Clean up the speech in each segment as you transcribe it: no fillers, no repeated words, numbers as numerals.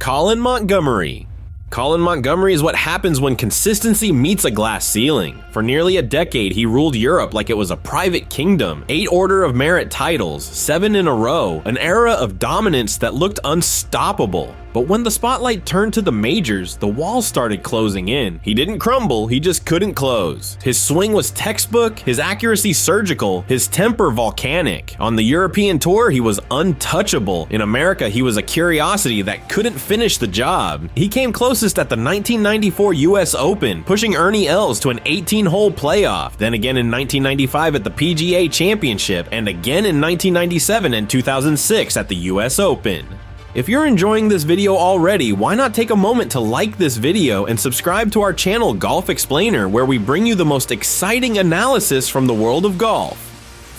Colin Montgomery. Colin Montgomery is what happens when consistency meets a glass ceiling. For nearly a decade, he ruled Europe like it was a private kingdom. 8 Order of Merit titles, 7 in a row, an era of dominance that looked unstoppable. But when the spotlight turned to the majors, the walls started closing in. He didn't crumble, he just couldn't close. His swing was textbook, his accuracy surgical, his temper volcanic. On the European tour, he was untouchable. In America, he was a curiosity that couldn't finish the job. He came closest at the 1994 US Open, pushing Ernie Els to an 18-hole playoff. Then again in 1995 at the PGA Championship, and again in 1997 and 2006 at the US Open. If you're enjoying this video already, why not take a moment to like this video and subscribe to our channel Golf Explainer, where we bring you the most exciting analysis from the world of golf.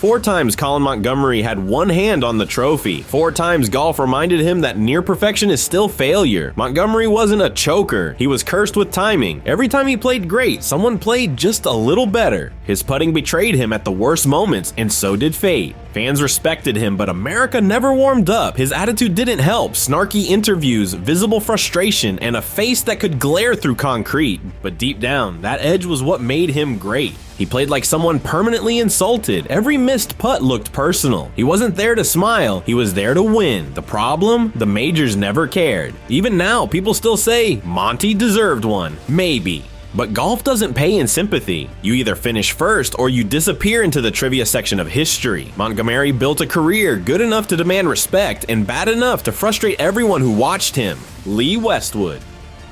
4 times Colin Montgomery had one hand on the trophy. 4 times golf reminded him that near perfection is still failure. Montgomery wasn't a choker, he was cursed with timing. Every time he played great, someone played just a little better. His putting betrayed him at the worst moments, and so did fate. Fans respected him, but America never warmed up. His attitude didn't help. Snarky interviews, visible frustration, and a face that could glare through concrete. But deep down, that edge was what made him great. He played like someone permanently insulted. Every missed putt looked personal. He wasn't there to smile, he was there to win. The problem? The majors never cared. Even now, people still say, Monty deserved one. Maybe. But golf doesn't pay in sympathy. You either finish first or you disappear into the trivia section of history. Montgomery built a career good enough to demand respect and bad enough to frustrate everyone who watched him. Lee Westwood.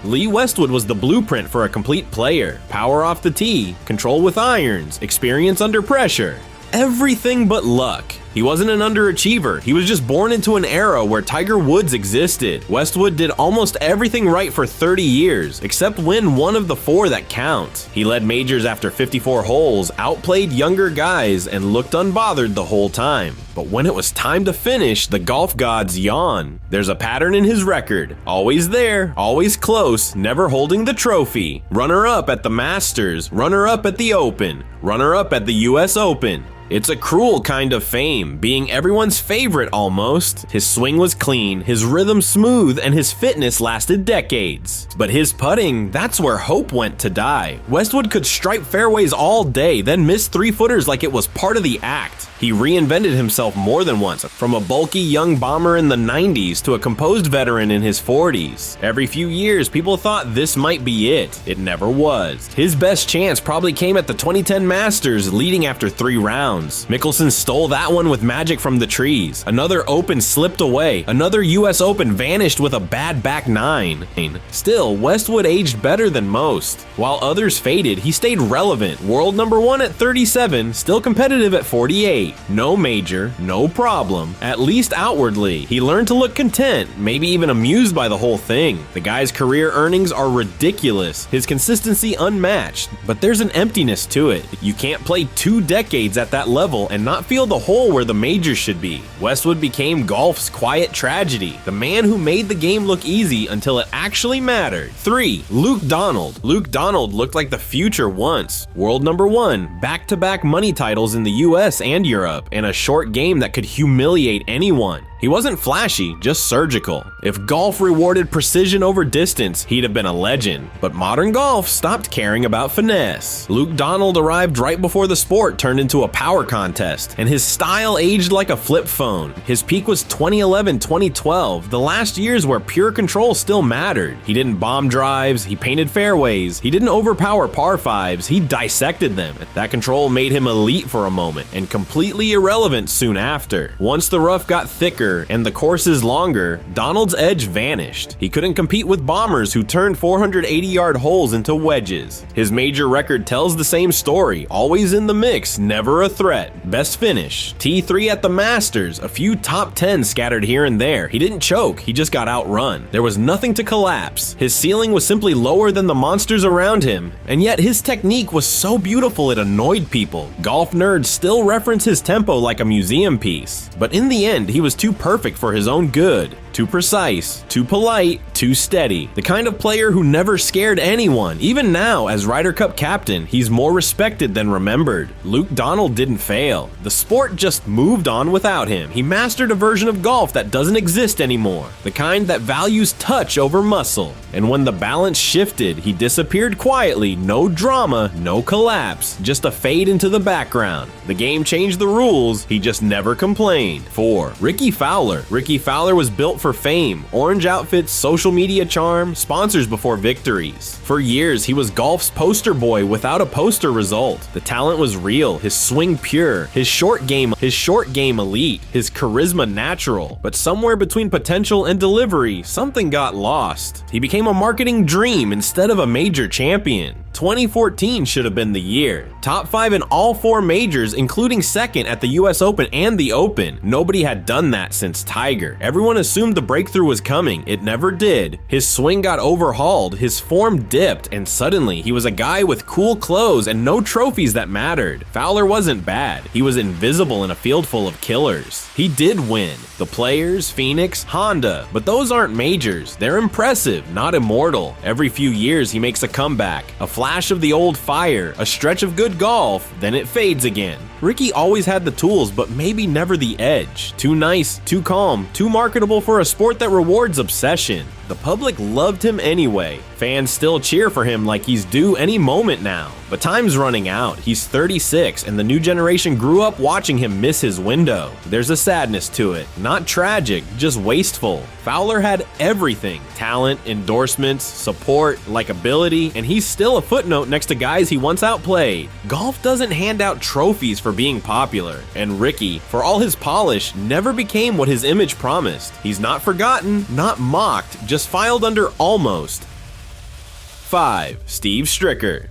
Lee Westwood was the blueprint for a complete player. Power off the tee, control with irons, experience under pressure. Everything but luck. He wasn't an underachiever, he was just born into an era where Tiger Woods existed. Westwood did almost everything right for 30 years, except win one of the 4 that count. He led majors after 54 holes, outplayed younger guys, and looked unbothered the whole time. But when it was time to finish, the golf gods yawn. There's a pattern in his record. Always there, always close, never holding the trophy. Runner-up at the Masters, runner-up at the Open, runner-up at the US Open. It's a cruel kind of fame, being everyone's favorite almost. His swing was clean, his rhythm smooth, and his fitness lasted decades. But his putting, that's where hope went to die. Westwood could stripe fairways all day, then miss 3-footers like it was part of the act. He reinvented himself more than once, from a bulky young bomber in the 90s to a composed veteran in his 40s. Every few years, people thought this might be it. It never was. His best chance probably came at the 2010 Masters, leading after 3 rounds. Mickelson stole that one with magic from the trees. Another Open slipped away. Another US Open vanished with a bad back 9. Still, Westwood aged better than most. While others faded, he stayed relevant. World number 1 at 37, still competitive at 48. No major, no problem. At least outwardly, he learned to look content, maybe even amused by the whole thing. The guy's career earnings are ridiculous, his consistency unmatched, but there's an emptiness to it. You can't play 2 decades at that level and not feel the hole where the majors should be. Westwood became golf's quiet tragedy, the man who made the game look easy until it actually mattered. 3. Luke Donald. Luke Donald looked like the future once. World number 1, back-to-back money titles in the US and Europe, and a short game that could humiliate anyone. He wasn't flashy, just surgical. If golf rewarded precision over distance, he'd have been a legend. But modern golf stopped caring about finesse. Luke Donald arrived right before the sport turned into a power contest, and his style aged like a flip phone. His peak was 2011-2012, the last years where pure control still mattered. He didn't bomb drives, he painted fairways, he didn't overpower par 5s, he dissected them. That control made him elite for a moment, and completely irrelevant soon after. Once the rough got thicker and the courses longer, Donald's edge vanished. He couldn't compete with bombers who turned 480-yard holes into wedges. His major record tells the same story, always in the mix, never a threat. Best finish, T3 at the Masters, a few top 10 scattered here and there. He didn't choke, he just got outrun. There was nothing to collapse. His ceiling was simply lower than the monsters around him, and yet his technique was so beautiful it annoyed people. Golf nerds still reference his tempo like a museum piece. But in the end, he was too perfect for his own good. Too precise, too polite, too steady. The kind of player who never scared anyone. Even now, as Ryder Cup captain, he's more respected than remembered. Luke Donald didn't fail. The sport just moved on without him. He mastered a version of golf that doesn't exist anymore. The kind that values touch over muscle. And when the balance shifted, he disappeared quietly. No drama, no collapse. Just a fade into the background. The game changed the rules. He just never complained. 4. Ricky Fowler. Ricky Fowler was built for fame, orange outfits, social media charm, sponsors before victories. For years, he was golf's poster boy without a poster result. The talent was real, his swing pure, his short game elite, his charisma natural. But somewhere between potential and delivery, something got lost. He became a marketing dream instead of a major champion. 2014 should have been the year. Top 5 in all 4 majors, including second at the US Open and the Open. Nobody had done that since Tiger. Everyone assumed the breakthrough was coming. It never did. His swing got overhauled, his form dipped, and suddenly he was a guy with cool clothes and no trophies that mattered. Fowler wasn't bad. He was invisible in a field full of killers. He did win. The Players, Phoenix, Honda. But those aren't majors. They're impressive, not immortal. Every few years he makes a comeback. A flash of the old fire, a stretch of good golf, then it fades again. Ricky always had the tools, but maybe never the edge. Too nice, too calm, too marketable for a sport that rewards obsession. The public loved him anyway. Fans still cheer for him like he's due any moment now. But time's running out. He's 36, and the new generation grew up watching him miss his window. There's a sadness to it. Not tragic, just wasteful. Fowler had everything. Talent, endorsements, support, likability, and he's still a footnote next to guys he once outplayed. Golf doesn't hand out trophies for being popular, and Ricky, for all his polish, never became what his image promised. He's not forgotten, not mocked, just filed under almost. 5. Steve Stricker.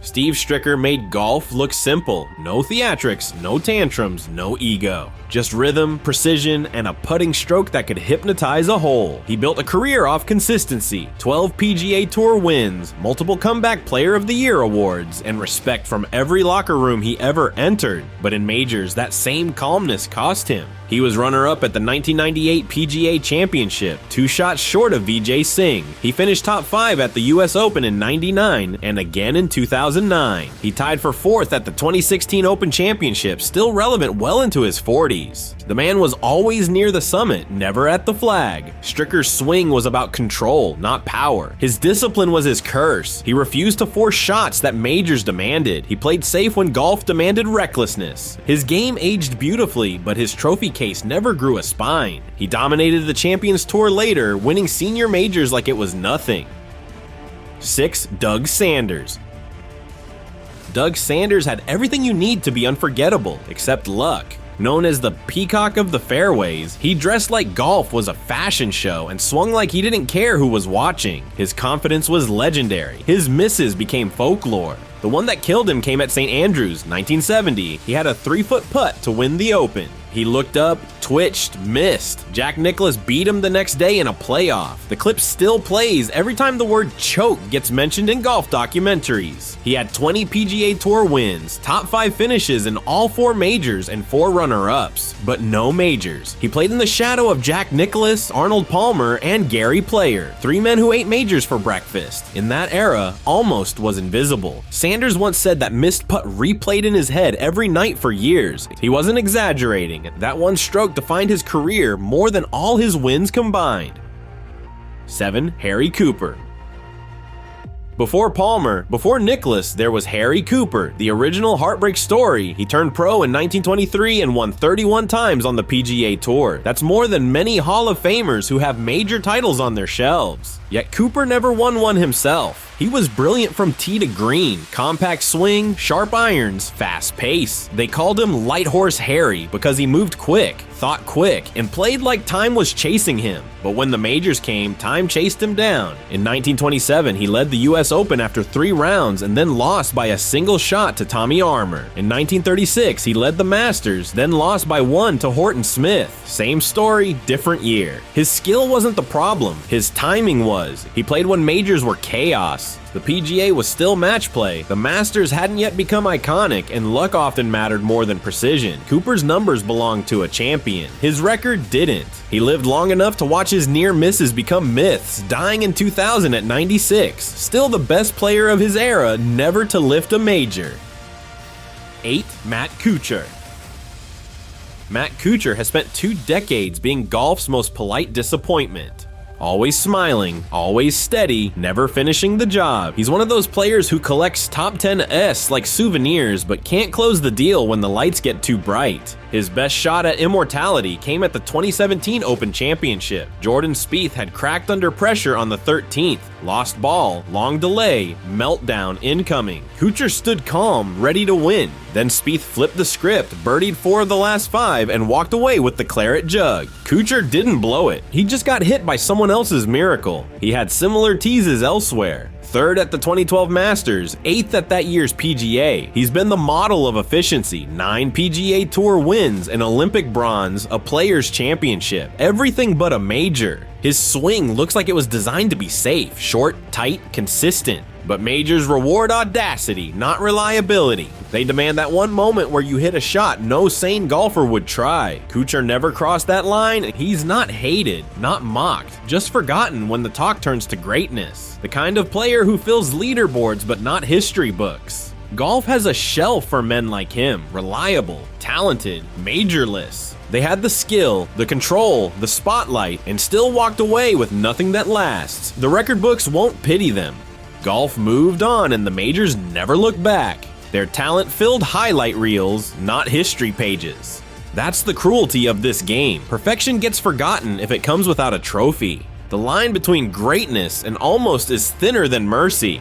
Steve Stricker made golf look simple. No theatrics, no tantrums, no ego. Just rhythm, precision, and a putting stroke that could hypnotize a hole. He built a career off consistency, 12 PGA Tour wins, multiple Comeback Player of the Year awards, and respect from every locker room he ever entered. But in majors, that same calmness cost him. He was runner-up at the 1998 PGA Championship, 2 shots short of Vijay Singh. He finished top 5 at the US Open in '99 and again in 2009. He tied for 4th at the 2016 Open Championship, still relevant well into his 40s. The man was always near the summit, never at the flag. Stricker's swing was about control, not power. His discipline was his curse. He refused to force shots that majors demanded. He played safe when golf demanded recklessness. His game aged beautifully, but his trophy case never grew a spine. He dominated the Champions Tour later, winning senior majors like it was nothing. 6. Doug Sanders. Doug Sanders had everything you need to be unforgettable, except luck. Known as the peacock of the fairways, he dressed like golf was a fashion show and swung like he didn't care who was watching. His confidence was legendary. His misses became folklore. The one that killed him came at St. Andrews, 1970. He had a 3-foot putt to win the Open. He looked up, twitched, missed. Jack Nicklaus beat him the next day in a playoff. The clip still plays every time the word choke gets mentioned in golf documentaries. He had 20 PGA Tour wins, top 5 finishes in all 4 majors, and 4 runner-ups, but no majors. He played in the shadow of Jack Nicklaus, Arnold Palmer, and Gary Player, 3 men who ate majors for breakfast. In that era, almost was invisible. Sanders once said that missed putt replayed in his head every night for years. He wasn't exaggerating. That one stroke defined his career more than all his wins combined. 7. Harry Cooper. Before Palmer, before Nicklaus, there was Harry Cooper, the original heartbreak story. He turned pro in 1923 and won 31 times on the PGA Tour. That's more than many Hall of Famers who have major titles on their shelves. Yet Cooper never won one himself. He was brilliant from tee to green, compact swing, sharp irons, fast pace. They called him Light Horse Harry because he moved quick, thought quick, and played like time was chasing him. But when the majors came, time chased him down. In 1927, he led the US Open after 3 rounds and then lost by a single shot to Tommy Armour. In 1936, he led the Masters, then lost by 1 to Horton Smith. Same story, different year. His skill wasn't the problem, his timing was. He played when majors were chaos. The PGA was still match play, the Masters hadn't yet become iconic, and luck often mattered more than precision. Cooper's numbers belonged to a champion. His record didn't. He lived long enough to watch his near misses become myths, dying in 2000 at 96. Still the best player of his era, never to lift a major. 8. Matt Kuchar. Matt Kuchar has spent 2 decades being golf's most polite disappointment. Always smiling, always steady, never finishing the job. He's one of those players who collects top 10 S like souvenirs but can't close the deal when the lights get too bright. His best shot at immortality came at the 2017 Open Championship. Jordan Spieth had cracked under pressure on the 13th. Lost ball, long delay, meltdown incoming. Kuchar stood calm, ready to win. Then Spieth flipped the script, birdied 4 of the last 5, and walked away with the claret jug. Kuchar didn't blow it. He just got hit by someone else's miracle. He had similar teases elsewhere. 3rd at the 2012 Masters, 8th at that year's PGA. He's been the model of efficiency. 9 PGA Tour wins, an Olympic bronze, a Players' Championship. Everything but a major. His swing looks like it was designed to be safe, short, tight, consistent. But majors reward audacity, not reliability. They demand that one moment where you hit a shot no sane golfer would try. Kuchar never crossed that line, and he's not hated, not mocked, just forgotten when the talk turns to greatness. The kind of player who fills leaderboards but not history books. Golf has a shelf for men like him, reliable, talented, majorless. They had the skill, the control, the spotlight, and still walked away with nothing that lasts. The record books won't pity them. Golf moved on and the majors never looked back. Their talent-filled highlight reels, not history pages. That's the cruelty of this game. Perfection gets forgotten if it comes without a trophy. The line between greatness and almost is thinner than mercy.